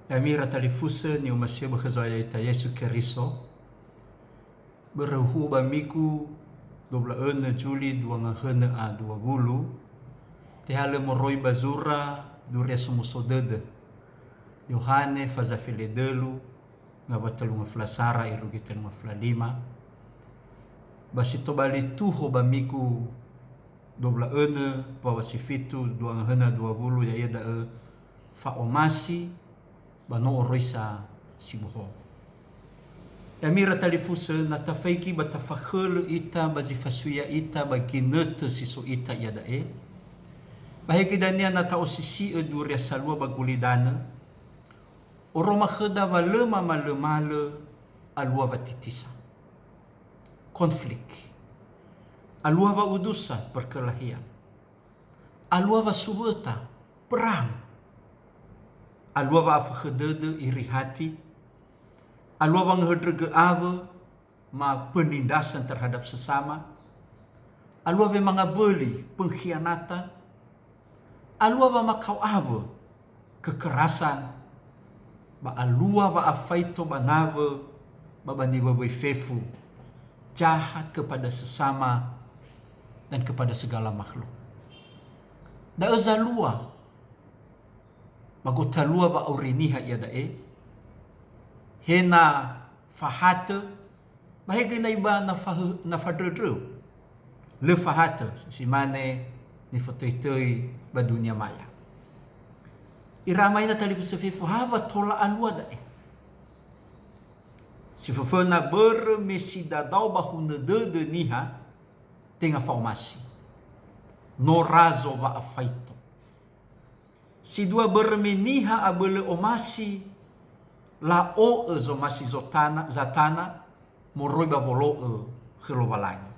Amira talifusa ni umasia bakazoya ita Yesu Keriso. Berahu bamiku 21 Juli 2020. Tehale moroi bazura duria sumusodede. Yohane fazafile delu ngawatalu ngaflasara irugitan ngaflalima. Basito bali tuho bamiku 21 pawasifitu 2020 ya yeda faomasi bano oroisa sibuho. Yamira talifusa na tafaiki batafakhul ita bazifasuya ita baginete siso ita yada bahigidania na taosisi duria salwa bagulidana oroma kheda valema malemale alua batitisa konflik alua va udusa perkelahian alua va subeta perang alua va afkhedede iri hati alua va ngehedrege ave ma penindasan terhadap sesama alua va mangabeli pengkhianatan alua va makau ave kekerasan ba alua va afaito banave babani fefu jahat kepada sesama dan kepada segala makhluk. Da ezalua bagotalua va auriniha yada hena fahate bahega iba na fadredre le fahate simane ni fotoitoi ba dunia maya. Iramai na talifusefifu hava tola alua da si fofona bermesidadau bahuna de niha tenga faumasi no razo va afaito si dua bermeniha abele omasi la o zomasi zatana moroi babolo khlovalangi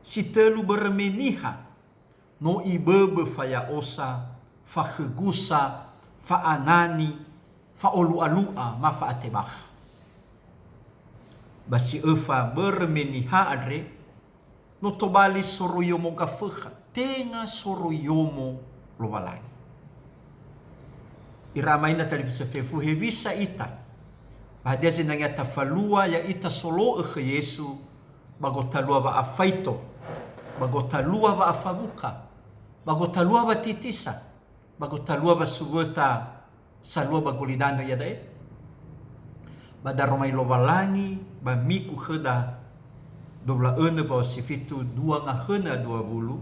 si telu bermeniha no ibebe faya osa fa khegusa fa anani fa olu alua ma fa atebah basi efa bermeniha adre no tobali soroyomo gafekha tenga soroyomo lobalai iramaina talifusefefu hevisa ita bahadia zinanga tafalua ya ita solo ke Yesu bagotalua va afaito bagotalua va afabuka bagotalua va titisa bagotalua va subeta salua bagolidana yadae badaromai lobalangi bamiku kheda 21 pawasifitu 2020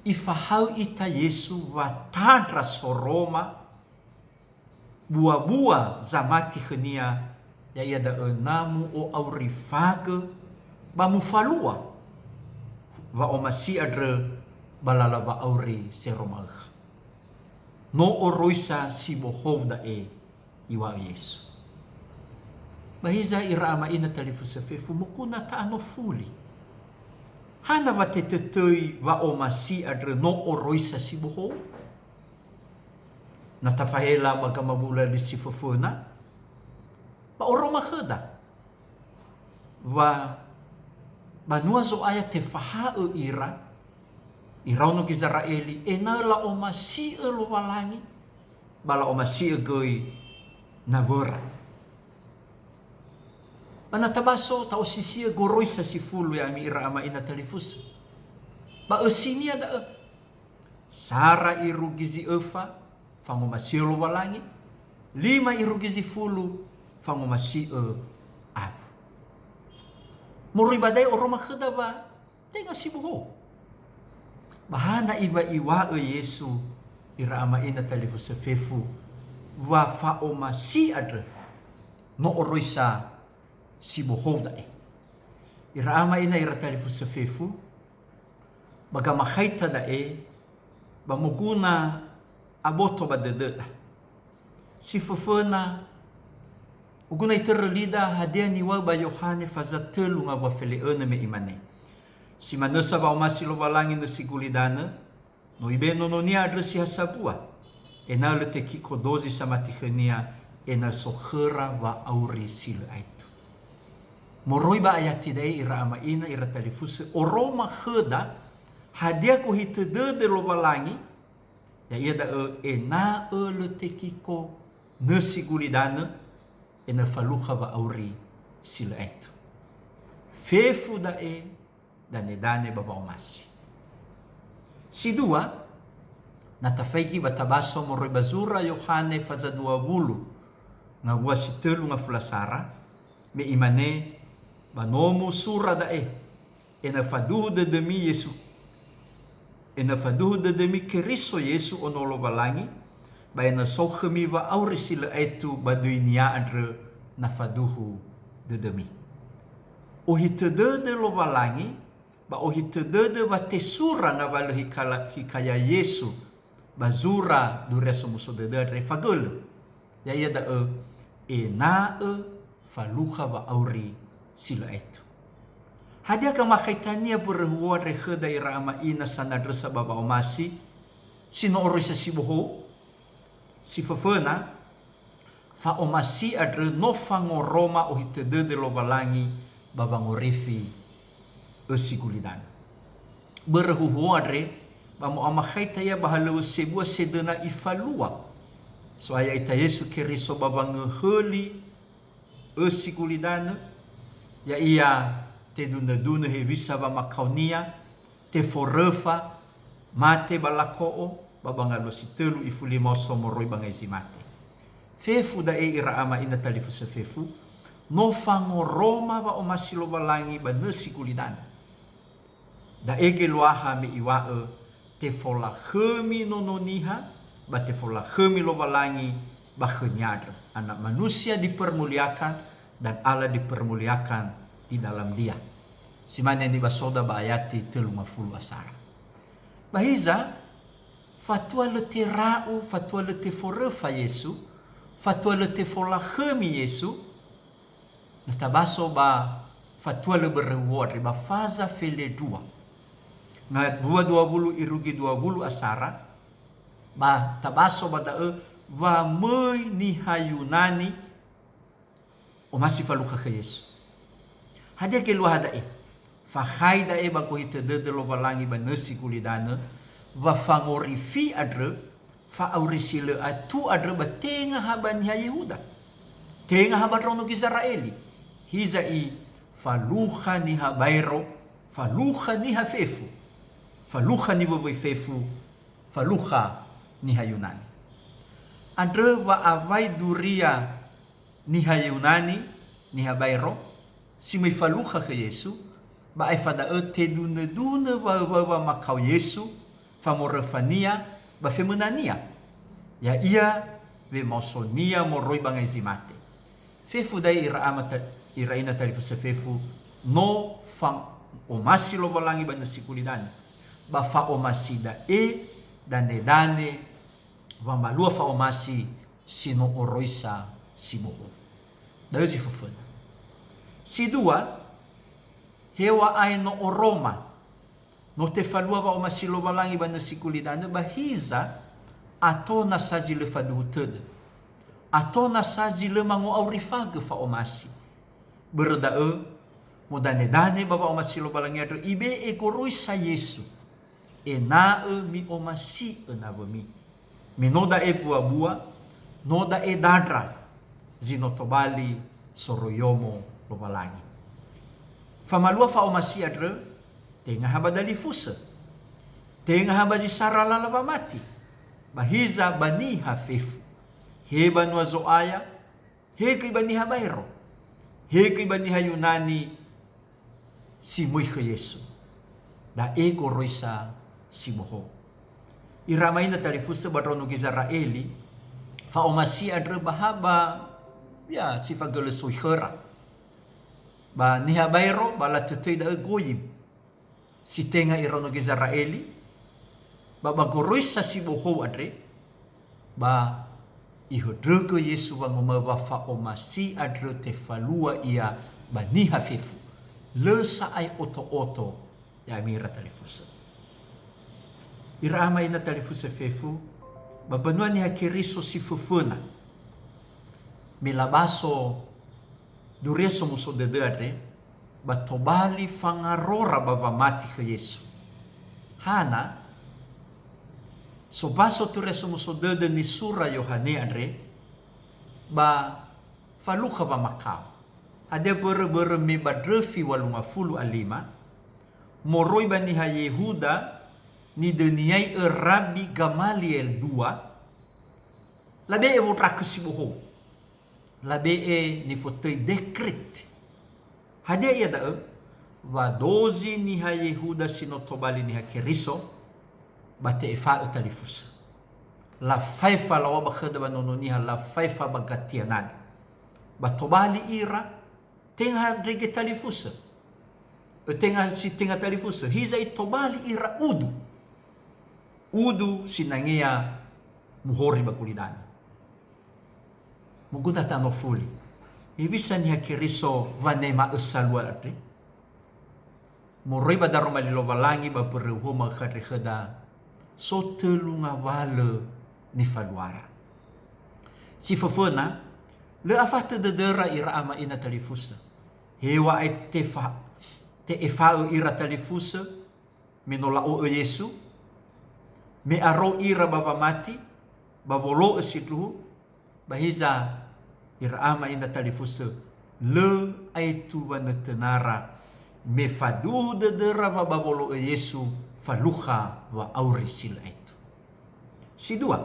ifahau ita Yesu watadra soroma buah-buah zamati khenia ya yada namu o aurifage bamufalua va omasi adre balala va auri seromag no oroisa sibohov da iwa Yesu bahiza irama ina talifusefefu mukuna taano fuli hana vatetetoi va omasi adre no oroisa sibohov natafahela magamabula di sifofuna ba oroma kheda va banuazo aya tefaha ira no Israeli enala omasi lo walangi bala omasi goi navora panatabaso ta osisia goroisa sifulu ya mira ama ina talifus ba osini ada sara irugizi efa fangomasi lo walangi 5 irugizi fulu fangomasi av moribadai oroma kheda ba tenga sibuho bahana iwa Yesu ira ama ina talifusefefu wa faomasi adre no oroisa sibuho da ira ama ina ira talifusefefu bagama khaita da bamuguna aboto badede si fofona uguna iterlida hadia niwa ba Yohane fazatelu nga wafele me imane si manasa ba omasi lo balangi no sigulidana no ibeno no nia adresi hasabua enale te kiko dozi samatikhenia ena sokhera wa auri sila aitu moroi ba ayati dai ira ama ina ira talifuse oroma kheda hadia ko hitede de lo balangi ya ia da le tekiko na sigulidana e na faluha va auri sila etu. Fefu da e dane baba omasi. Si dua, natafaiki batabaso moroi bazura Yohane faza 20 nga gua si telu nga fulasara me imane banomu sura da e na faduhu de demi Yesu e na faduhu de demi Keriso Yesu onolo balangi ba na sokhemi va auri sila etu baduinia adre na faduhu de demi. O hitede de lo balangi ba o hitede de va tesura nga bala hikaya Yesu bazura dureso muso de re fagul ya ia da e na faluha va auri sila etu. Hadia ka makaitania berhua rehe daira ama ina sanadresa baba omasi sino orisa siboho si fafena fa omasi adre no fangoroma o hitede de lo balangi baba ngorifi esigulidan. Berhua adre bamo amakaita ya bahalo sebua sedena ifalua so aya ita Yesu Keriso baba ngeheli esigulidan ya ia te duna he visa ba makaunia te forefa mate balakoo babanga lo sitelu ifuli moso moroi banga izimate. Fefu da e ira ama ina talifu se fefu no fangoroma ba omasilo balangi ba nesikulidan. Da ege loaha me iwae te fola khemi nononiha ba te fola khemi lo balangi ba kenyadra. Anak manusia dipermuliakan dan Allah dipermuliakan di dalam dia. Simane ni basoda ba ayati 30 asara. Bahiza fatwa le terau, fatwa le te forefa Yesu, fatwa le te fola khemi Yesu. Natabaso ba fatwa le bereward ba faza fele dua. Na 20 irugi 20 asara ba tabaso ba da va moi ni hayunani o masih faluka ke Yesu. Hadia ke lu hada fa khaida ba ko hitede de lo balangi ba nasi kulidana va fangorifi adre fa aurisile atu adre ba tenga haban ya Yehuda tenga haban rono Israeli hiza i faluha ni habairo faluha ni hafefu faluha ni boboy fefu faluha ni hayunani adre va avai duria ni hayunani ni habairo si may faluha ke Yesu ba ay fada te duna wa makau Yesu famorefania ba femunania ya ia ve mosonia moroi bangai zimate fefu dai ira amata ira ina tarifu se fefu no fang omasi lo balangi ba nasikulidan ba fa omasi da dane va malua fa omasi sino oroisa siboho da si fufuna. Si dua, hewa ay no oroma, no te falua ba o masilo balangi ba nasikulidana bahiza ato na saji le faduhutede. Ato na saji le mango aurifaga fa o masi. Berdae, modane baba o masilo balangi adro ibe e koroi sa Yesu. E nae mi o masi e nabami. Minoda e bua-bua, noda e dadra, zinotobali soroyomo lo balangi. Famalua fa omasi adre tenga haba dali fusa. Tenga haba zisara lalaba mati. Bahiza bani hafefu. Heba nwa zoaya. Heki bani habairo. Heki bani hayunani si muike Yesu. Da ego roisa si moho. Iramay na talifusa barono Israeli. Fa omasi adre bahaba ya si fagele soihera. Ba nihabairo ba la tetei da goyim si tenga irono Israeli ba bagoroisa si boho adre ba ihodrego Yesu wa ngoma ba fa omasi adre te falua ia ba nihafefu le sa ai oto ya mira talifusa irama ina talifusa fefu ba banua ni hakiriso si fufuna milabaso dureso muso dedere batobali fangarora baba mati ke Yesu. Hana so baso tureso muso dede ni sura Yohane adre ba faluha ba Makau. Ada bere-bere me badrefi walunga fulu alima. Moroi ba niha Yehuda ni deniai Rabbi Gamaliel 2. Labe e votra kesiboho. Labe e ni fotei dekret. Hadia ia da va 12 niha Yehuda sinotobali niha Keriso bate e fa utalifusa. La faifa la waba khada ba nononiha la faifa ba gatianad. Batobali ira tenha drege talifusa. Tenha si tenha talifusa. Hiza itobali ira udu. Udu sinangia muhori ba kulidana. Muguda tano fuli. Ibisa niha Keriso vanema usalwa ati. Moroi ba daroma lilovalangi ba perehoma khadri khada. So telunga wale ni faluara. Si fofona le afata de dera ira ama ina talifusa. Hewa ai te efau ira talifusa menola o Yesu. Me aro ira baba mati babolo esitu bahiza ira ama ina talifusa le ai tu tenara me fadu de dera babolo Yesu faluha wa auri sila itu. Si dua,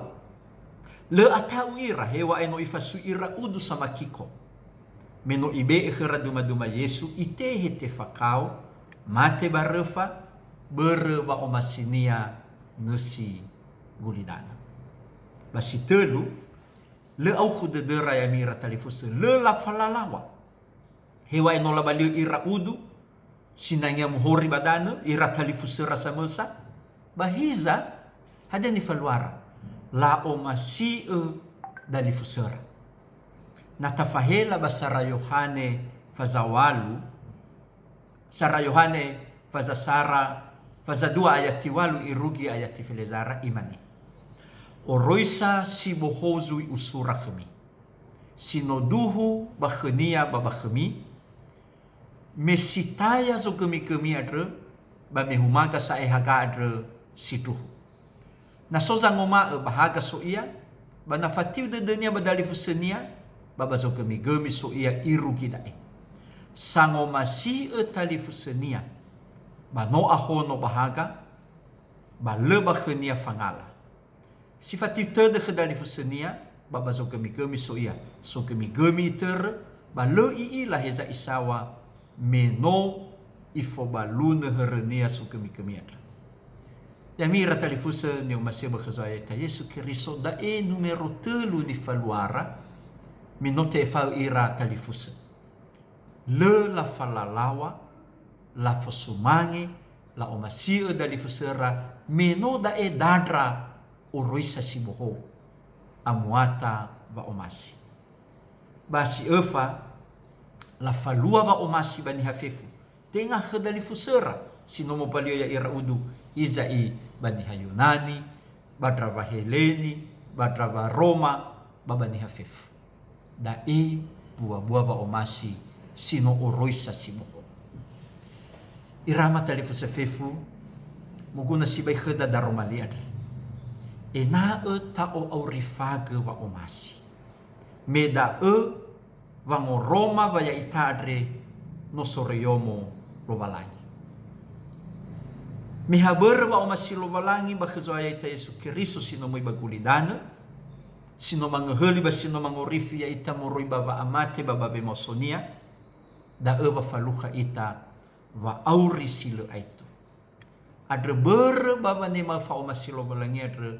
le atau ira hewa eno ifasu ira udu sama kiko. Meno ibe ekhera duma Yesu ite hete fakau mate barefa berba omasinia nasi gulidana. Basi telu le au khude dera ya mira talifus le la falalawa. Hewa eno la baliu ira udu sinangnya muhori badana ira talifus rasa melsa bahiza hada ni faluara la omasi dali fusera. Natafahela basara Yohane fazawalu sara Yohane fazasara fazadua ayati walu irugi ayati filezara imani. Oroisa sibohozui usura kami. Sinoduhu bakhenia babakhemi. Mesitaya zo kemi adre ba mehumaga sa ehaga adre situhu. Nasoza ngoma bahaga so ia ba nafatiu de denia badali fusenia baba zo kemi so ia irugi dae. Sangoma si tali fusenia ba no ahono bahaga ba le bakhenia fangala. Sifatiu terde gedali fusenia baba zo kemi so ia so kemi ter ba le ii laheza isawa meno ifobalune herenia so kemi adre. Yamira talifusa ni umaseba khazaya ta Yesu Keriso da e numero telu ni faluara minote fau ira talifusa. Le la falalawa la fosumange la omasio dalifusera meno da e dadra oroisa siboho amuata va omasi. Basi efa la falua va omasi bani hafefu tenga khadalifusera sinomo palio ya ira udu izai bani Yunani, badrava Heleni, badrava Roma, babani hafefu. Dai buah-buah ba omasi sino oroisa siboho. Irama talifusa fefu muguna sibai khada daromaliad. Ena tao aurifage wa omasi. Meda vango Roma vaya itadre no soreyomo lobalangi. Mihaber wa omasi lobalangi bakhazoya ita Yesu Keriso sino moy bagulidana sino mangheli ba sino mangorifi ya ita moroi baba amate baba bemosonia da eba faluha ita wa auri silo aitu. Adre ber baba nema fa omasi lobalangi adre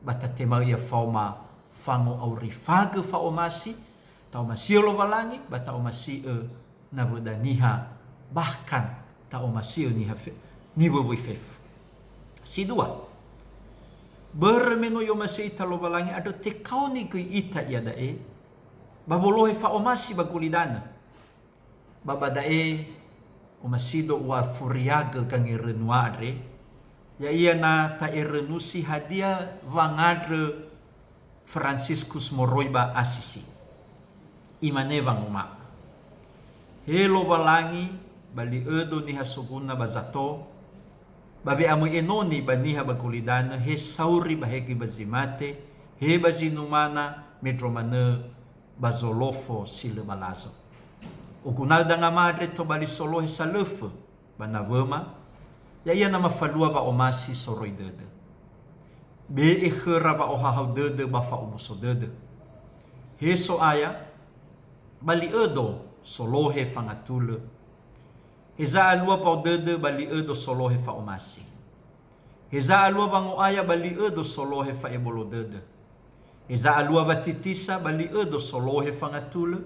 batatema ya fauma fango aurifage fa omasi ta omasi lobalangi bata omasi navodaniha bahkan ta omasi niha ni boboy fef. Si dua bermeno yo masih ita lobalangi ada tekau ni ke ita ya dae babolohe fa omasi bagulidana baba dae omasido wa furiaga kangi renuare ya ia na ta erenusi hadia vangadre Franciscus Moroiba Assisi imane vanguma helo balangi bali edo ni hasuguna bazato babe amu enoni baniha bagulidana he sauri bahegi bazimate he bazinumana metromane bazolofo sile balazo. O gunada nga madre to bali solohe sa lefe bana wema ya ia nama falua ba omasi soroi dede. Be e khera ba ohahau dede ba fa umuso dede. Heso aya bali edo solohe fangatule. Heza alua pa dede bali edo solohe fa omasi. Heza alua bango aya bali edo solohe fa ebolo dede. Heza alua batitisa bali edo solohe fangatule.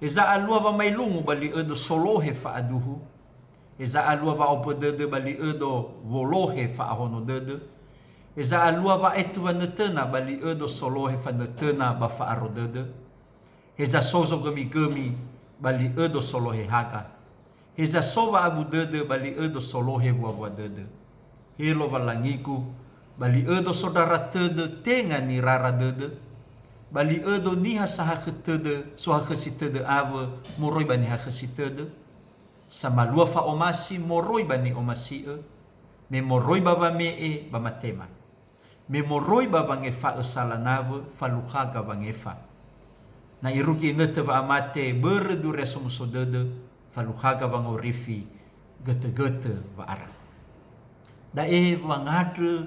Heza alua ba mailungu bali edo solohe fa aduhu. Heza alua ba opo dede bali edo wolohe fa ahono dede. Heza alua ba etua netena bali edo solohe fa netena ba fa aro dede. Heza sozo gemi bali edo solohe haka. Heza soba abu dede bali edo solohe buah dede. Helo balangiku bali edo saudara tede tenga ni rara dede. Bali edo ni hasaha ketede so hakesitede ave moroi bani hakesitede. Sama lua fa omasi moroi bani omasi me moroi baba mee bama tema. Me moroi baba ngefa salanave fa luhaga bangefa. Na iruki nete ba amate berdure somusodede fa luhaga bangorifi gete-gete ba ara. Da wangadre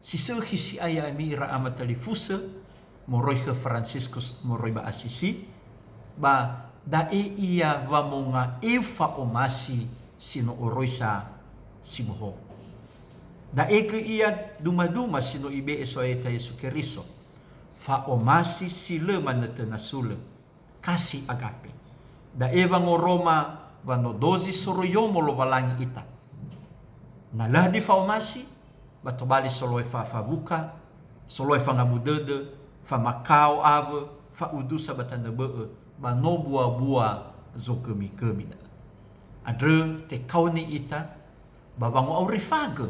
si si aya mi ira amatali fusa moroi ke Franciscus moroi ba Asisi ba da ia wa monga fa omasi sino oroisa simoho. Da ke ia duma-duma sino ibe esoeta Yesu Keriso fa omasi sile manetena sule kasi agape. Da ngoroma wano dozi soroyomo lo balangi ita. Na lahdi fa omasi batobali soloi fa buka soloi fa ngabudede fa makau ave fa udusa batanda bee ba no bua zo kemi da. Adre te kauni ita babango au rifage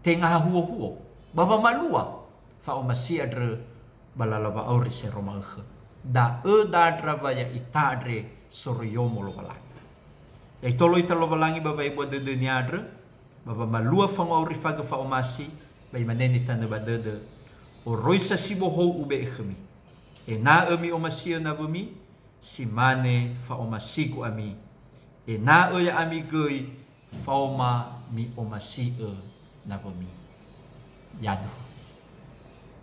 te ngaha huo baba malua fa omasi adre balalaba au rise roma da dadra ya ita adre soroyomo lo balangi. Ya itolo ita lo balangi baba ibu dede ni adre baba malua fa au rifage fa omasi bai maneni tanda badede o roisa siboho ube ikhmi. E na emi omasi na bumi si mane fa omasiku ami. E na ya ami goi fa oma mi omasi na bumi. Yadu.